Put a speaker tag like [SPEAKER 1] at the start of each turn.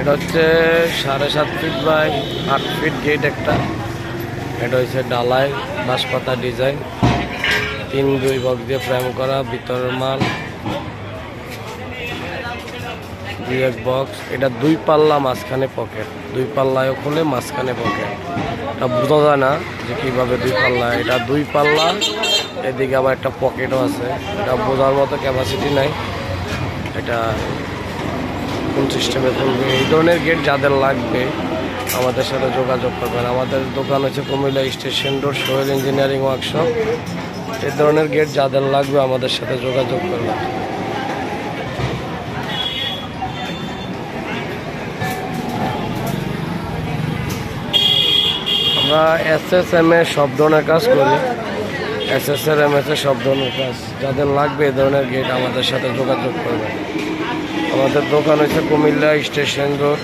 [SPEAKER 1] এটা হচ্ছে 7.5 feet by 8 fit gate একটা। এটা হচ্ছে ডালাই বাঁশপাতা ডিজাইন, 3-2 বক্স দিয়ে ফ্রেম করা, ভিতরের মাল 2-1 বক্স। এটা 2 পাল্লা, মাঝখানে পকেট, 2 পাল্লায়ও খুলে মাঝখানে পকেট। এটা বোঝা যায় না যে কীভাবে 2 পাল্লা। এটা 2 পাল্লা, এদিকে আবার একটা পকেটও আছে। এটা বোঝার মতো ক্যাপাসিটি নাই। এটা কোন সিস্টেমে চলবে, এই ধরনের গেট যাদের লাগবে আমাদের সাথে যোগাযোগ করবেন। আমাদের দোকান হচ্ছে Comilla station road, Sohel engineering workshop. এই ধরনের গেট যাদের লাগবে আমাদের সাথে যোগাযোগ করবেন। আমরা SSM-এ সব ধরনের কাজ করি, SSR-MS-এ সব ধরনের কাজ। যাদের লাগবে এই ধরনের গেট আমাদের সাথে যোগাযোগ করবেন। আমাদের দোকান হচ্ছে কুমিল্লা স্টেশন রোড,